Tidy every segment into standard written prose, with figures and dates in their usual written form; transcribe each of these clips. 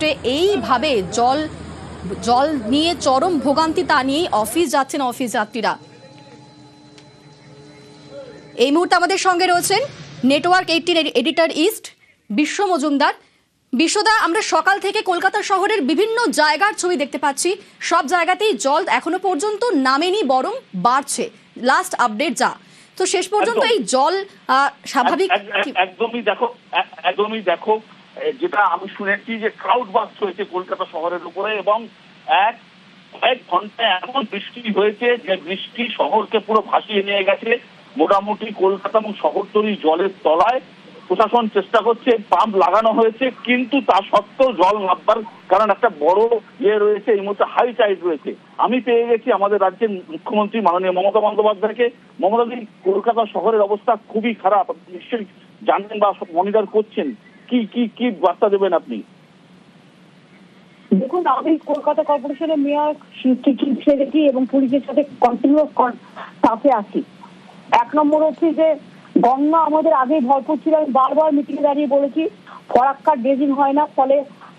ক্ষেত্রে এইভাবে জল নিয়ে চরম ভোগান্তি, তা নিয়েই অফিস যাচ্ছেন অফিস যাত্রীরা। এই মুহূর্তে আমাদের সঙ্গে রয়েছেন নেটওয়ার্ক 18 এডিটর ইস্ট বিশ্ব মজুমদার। বিশ্বদা, আমরা সকাল থেকে কলকাতা শহরের বিভিন্ন জায়গার ছবি দেখতে পাচ্ছি, সব জায়গাতেই জল এখনো পর্যন্ত নামেনি, বরং বাড়ছে লাস্ট আপডেট যা। তো শেষ পর্যন্ত এই জল স্বাভাবিক একদমই দেখো যেটা আমি শুনেছি যে ক্লাউড বাস্ট হয়েছে কলকাতা শহরের উপরে, এবং কয়েক ঘন্টায় এমন বৃষ্টি হয়েছে যে বৃষ্টি শহরকে পুরো ভাসিয়ে নিয়ে গেছে। মোটামুটি কলকাতা এবং শহরতলি জলের তলায়। প্রশাসন চেষ্টা করছে, পাম্প লাগানো হয়েছে, কিন্তু তা সত্ত্বেও জল নামবার কারণ একটা বড় রয়েছে, এই মুহূর্তে হাই টাইড রয়েছে। আমি পেয়ে গেছি আমাদের রাজ্যের মুখ্যমন্ত্রী মাননীয় মমতা বন্দ্যোপাধ্যায়কে। মমতাদি, কলকাতা শহরের অবস্থা খুবই খারাপ, নিশ্চয়ই জানবেন বা মনিটর করছেন, কি বার্তা দেবেন আপনি? দেখুন, আমি কলকাতা কর্পোরেশনের মেয়র সেক্রেটারি এবং পুলিশের সাথে কন্টিনিউয়াস সাথে আছি। এক নম্বর হচ্ছে যে গঙ্গা আমাদের আগেই ভরপুর ছিল। আমি বারবার মিটিং এ দাঁড়িয়ে বলেছি ফরাক্কার ড্রেজিং হয় না, ফলে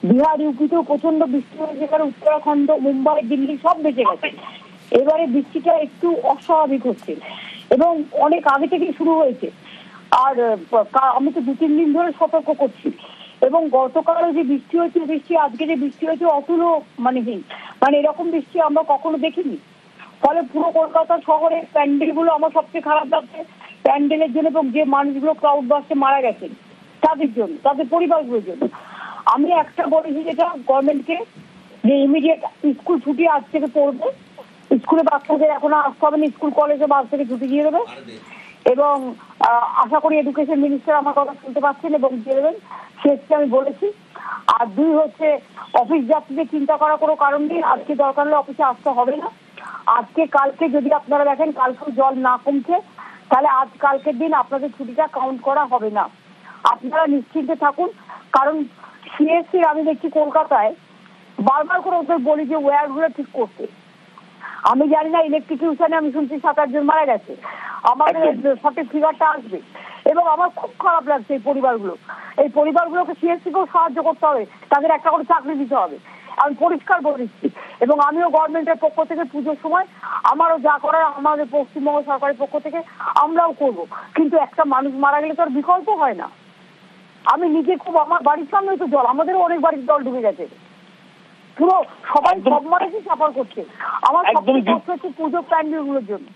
বিহার ইউপিতেও প্রচন্ড বৃষ্টি হয়েছে, যেখানে উত্তরাখণ্ড, মুম্বাই, দিল্লি সব বেঁচে গেছে। এবারে বৃষ্টিটা একটু অস্বাভাবিক হচ্ছে এবং অনেক আগে থেকেই শুরু হয়েছে। আর আমি তো 2-3 দিন ধরে সতর্ক করছি, এবং গতকালও যে বৃষ্টি হয়েছে, আজকে যে বৃষ্টি হয়েছে অতুলনীয়, মানে এরকম বৃষ্টি আমরা কখনো দেখিনি। ফলে পুরো কলকাতা শহরের প্যান্ডেল গুলো আমার সবচেয়ে খারাপ লাগছে, প্যান্ডেলের জন্য এবং যে মানুষগুলো ক্রাউড বাসে মারা গেছেন তাদের জন্য, তাদের পরিবারগুলোর জন্য। আমি একটা বলেছি যেটা গভর্নমেন্টকে, যে ইমিডিয়েট স্কুল ছুটি আজ থেকে পড়বে, স্কুলে বাচ্চাদের এখন আসতে হবে না, স্কুল কলেজে আজ থেকে ছুটি দিয়ে দেবে, এবং আশা করি এডুকেশন মিনিস্টার আমার কথা শুনতে পাচ্ছেন এবং দিয়ে দেবেন, সেটা আমি বলেছি। আর 2 হচ্ছে অফিস যাত্রীদের চিন্তা করার কোনো কারণ নেই, আজকে দরকার হলে অফিসে আসতে হবে না। আজকে কালকে যদি আপনারা দেখেন কালকে জল না কমছে, তাহলে আজ কালকের দিন আপনাদের ছুটিটা কাউন্ট করা হবে না। আপনারা নিশ্চিন্তে থাকুন, কারণ সিএসসি আমি দেখছি কলকাতায় বারবার করে ওদের বলি যে ওয়্যার গুলো ঠিক করতে। আমি জানি না, ইলেকট্রিকিউশনে আমি শুনছি 7-8 জন মারা গেছে, আমাদের সঠিক ফিগারটা আসবে। এবং আমার খুব খারাপ লাগছে এই পরিবারগুলোকে সিএসসিকেও সাহায্য করতে হবে, তাদের একটা করে চাকরি দিতে হবে, আমি পরিষ্কার বলে দিচ্ছি। এবং আমিও গভর্নমেন্টের পক্ষ থেকে পুজোর সময় আমারও যা করার আমাদের পশ্চিমবঙ্গ সরকারের পক্ষ থেকে আমরাও করব, কিন্তু একটা মানুষ মারা গেলে তো আর বিকল্প হয় না। আমি নিজে খুব, আমার বাড়ির সামনে তো জল, আমাদেরও অনেক বাড়ির জল ঢুকে গেছে, পুরো সবাই সব মানুষই সাফার করছে। আমার সবচেয়ে কষ্ট হচ্ছে পুজো প্যান্ডেল গুলোর জন্য।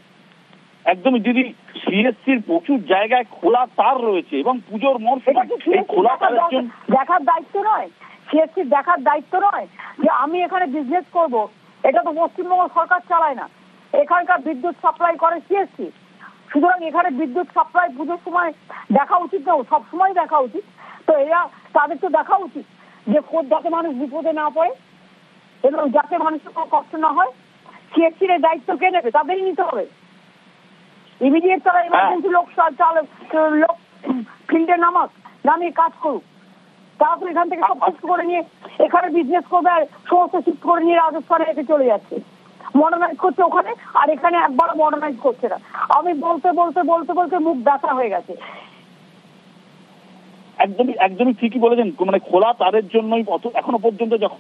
একদমই দিদি, সিএসসির প্রচুর জায়গায় খোলা তার রয়েছে এবং পুজোর মরশুমে খোলা তারের জন্য দেখার দায়িত্ব নয়, সিএসসির দেখার দায়িত্ব নয় যে আমি এখানে বিজনেস করব, এটা তো পশ্চিমবঙ্গ সরকার চালায় না, এখানকার বিদ্যুৎ সাপ্লাই করে সিএসসি। সুতরাং এখানে বিদ্যুৎ সাপ্লাই পুজোর সময় দেখা উচিত না, সবসময় দেখা উচিত। তো এরা, তাদের তো দেখা উচিত যে যাতে মানুষ বিপদে না পড়ে এবং যাতে মানুষের কোনো কষ্ট না হয়। সিএসসির এই দায়িত্ব কে নেবে? তাদেরই নিতে হবে। ইমিডিয়েট তারা ইমার্জেন্সি লোক ফিল্ডে নামিয়ে কাজ করুক। তারা তো এখান থেকে সব শিফট করে নিয়ে এখানে বিজনেস করবে, আর সমস্ত শিফট করে নিয়ে রাজস্থানে এসে চলে যাচ্ছে, মডার্নাইজ করছে ওখানে, আর এখানে একবার মডার্নাইজ করছে না। আমি বলতে মুখ ব্যথা হয়ে গেছে। একদমই ঠিকই বলেছেন, মানে খোলা তারের জন্যই এখনো পর্যন্ত যখন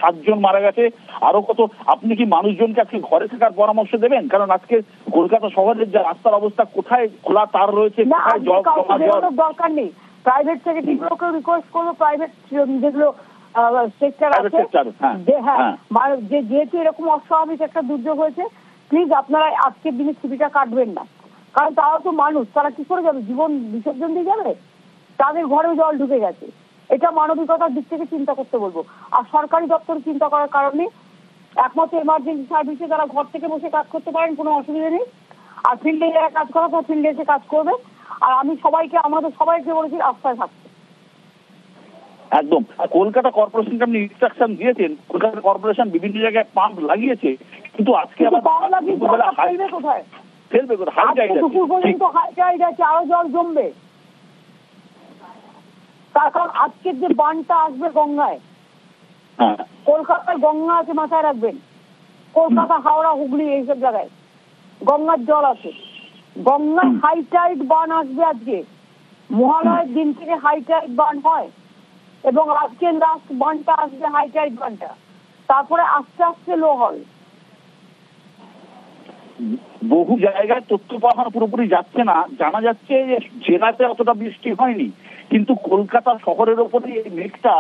7 জন মারা গেছে, আরো কত। আপনি কি মানুষজনকে আজকে ঘরে থাকার পরামর্শ দেবেন? কারণ আজকে কলকাতা শহরের যে রাস্তার অবস্থা, কোথায় খোলা তার রয়েছে, কোথায় জল দরকার নেই। প্রাইভেট সেক্রেটারিগুলোকে রিকোয়েস্ট করবো, প্রাইভেট যেগুলো সেক্টর আছে, যেহেতু এরকম অস্বাভাবিক একটা দুর্যোগ হয়েছে, প্লিজ আপনারা আজকের দিনে ছুটিটা কাটবেন না, কারণ তারাও তো মানুষ, তারা কি করে যাবে? জীবন বিসর্জন দিয়ে যাবে? তাদের ঘরেও জল ঢুকে গেছে। এটা মানবিকতার দিক থেকে চিন্তা করতে বলবো। আর সরকারি দপ্তরে চিন্তা করার কারণে একমাত্র এমার্জেন্সি সার্ভিসে তারা ঘর থেকে বসে কাজ করতে পারেন, কোনো অসুবিধা নেই। আর ফিল্ডে যারা কাজ করা, তো ফিল্ডে এসে কাজ করবে। আর আমি আমাদের সবাইকে বলেছি রাস্তায় থাকতে। একদম। কলকাতা কর্পোরেশনকে আপনি ইনস্ট্রাকশন দিয়েছেন, কলকাতা কর্পোরেশন বিভিন্ন জায়গায় পাম্প লাগিয়েছে, কিন্তু আজকে আবার কোথায় ফেলবে? হাই টাইড আছে, আরো জল জমবে। তার কারণ আজকের যে বানটা আসবে গঙ্গায়, কলকাতায় গঙ্গা আছে, মাথায় রাখবেন। কলকাতা, হাওড়া, হুগলি এইসব জায়গায় গঙ্গার জল আছে। গঙ্গায় হাই টাইড বান আসবে আজকে, মহালয়ের দিন থেকে হাই টাইড বান হয়। এবং আজকে লাস্ট বানটা আসবে হাই টাইড বানটা, তারপরে আস্তে আস্তে লো হবে। বহু জায়গায় তথ্য পাওয়া পুরোপুরি যাচ্ছে না, জানা যাচ্ছে যে জেলাতে অতটা বৃষ্টি হয়নি, কিন্তু কলকাতা শহরের ওপরে এই মেঘটা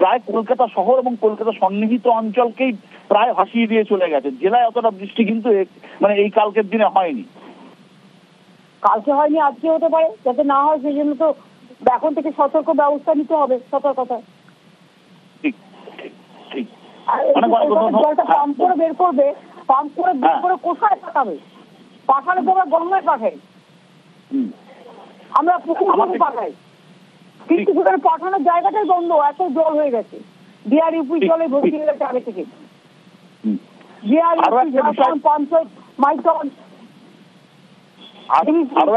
প্রায় কলকাতা শহর এবং কলকাতা সন্নিহিত অঞ্চলকেই প্রায় ভাসিয়ে দিয়ে চলে গেছে। জেলায় অতটা বৃষ্টি কিন্তু মানে এই কালকের দিনে হয়নি। কালকে হয়নি, আজকে হতে পারে, যাতে না হয় সেই জন্য তো এখন থেকে সতর্ক ব্যবস্থা নিতে হবে, সতর্কতা। ঠিক ঠিক ঠিক। আর জলটা পাম্প করে বের করবে, পাম্প করে বের করে কোথায় পাঠাবে? পাঠালে তো আমরা গঙ্গায় পাঠাই, আমরা পুকুর পাঠাই, কিন্তু সেখানে পাঠানোর জায়গাটাই বন্ধ, এত জল হয়ে গেছে। ডিআরইউপি জলে ভর্তি হয়ে গেছে আগে থেকে। পঞ্চায়েত মাইটন। আরো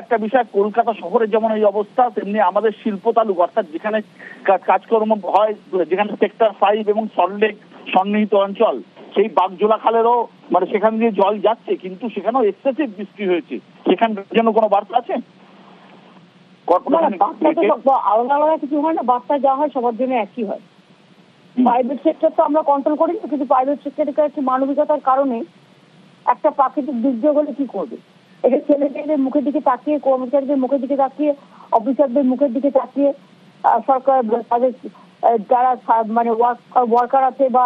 একটা বিষয়, কলকাতা শহরে যেমন এই অবস্থা, তেমনি আমাদের শিল্প তালুক, অর্থাৎ যেখানে কাজকর্ম হয়, যেখানে সেক্টর 5 এবং সল্টলেক সন্নিহিত অঞ্চল, সেই বাগজোলা খালেরও মানে সেখান দিয়ে জল যাচ্ছে, কিন্তু সেখানেও এক্সেসিভ বৃষ্টি হয়েছে। সেখানকার জন্য কোনো বার্তা আছে? আলাদা আলাদা কিছু হয় না, বার্তা যা হয় সবার জন্য একই হয়। প্রাইভেট সেক্টর তো আমরা কন্ট্রোল করি না, কিন্তু প্রাইভেট সেক্টরকে একটি মানবিকতার কারণে একটা প্রাকৃতিক দুর্যোগ হলে কি করবে, এটা ছেলেমেয়েদের মুখের দিকে তাকিয়ে, কর্মচারীদের মুখের দিকে তাকিয়ে, অফিসারদের মুখের দিকে তাকিয়ে, সরকার তাদের যারা মানে ওয়ার্কার আছে বা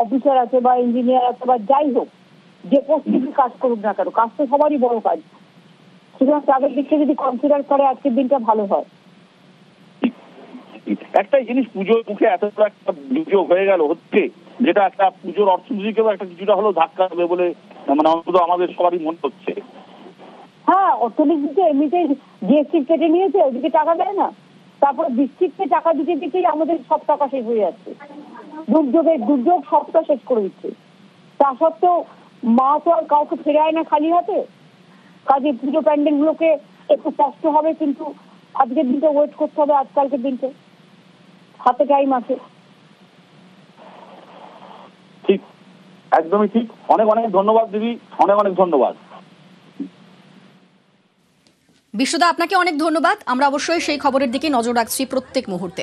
অফিসার আছে বা ইঞ্জিনিয়ার আছে বা যাই হোক, যে পোস্টে কাজ করুক না কেন, কাজ তো সবারই বড় কাজ। সুতরাং তাদের দিকটা যদি কনসিডার করে আজকের দিনটা ভালো হয়। একটাই জিনিস, পুজোর মুখে এত একটা দুর্যোগ হয়ে গেল হচ্ছে, যেটা একটা পুজোর অর্থনীতিকেও একটা কিছুটা হলেও ধাক্কা দেবে বলে মানে অন্তত আমাদের সবারই মনে হচ্ছে। হ্যাঁ, অর্থনীতিতে এমনিতেই জিএসটি কেটে নিয়েছে, ওদিকে টাকা দেয় না, তারপরে ডিস্ট্রিক্টে টাকা দিতে দিতেই আমাদের সব টাকা শেষ হয়ে যাচ্ছে। দুর্যোগ সবটা শেষ করে দিচ্ছে। তা সত্ত্বেও মা তো আর কাউকে ফেরায় না খালি হাতে। কাজে পুজো প্যান্ডেল গুলোকে একটু কষ্ট হবে, কিন্তু আজকের দিনটা ওয়েট করতে হবে, আজকালকের দিনটা হাতে টাইম আছে। ঠিক, একদমই ঠিক। অনেক অনেক ধন্যবাদ দিদি, অনেক অনেক ধন্যবাদ। বিশ্বদা, আপনাকে অনেক ধন্যবাদ। আমরা অবশ্যই সেই খবরের দিকে নজর রাখছি প্রত্যেক মুহূর্তে।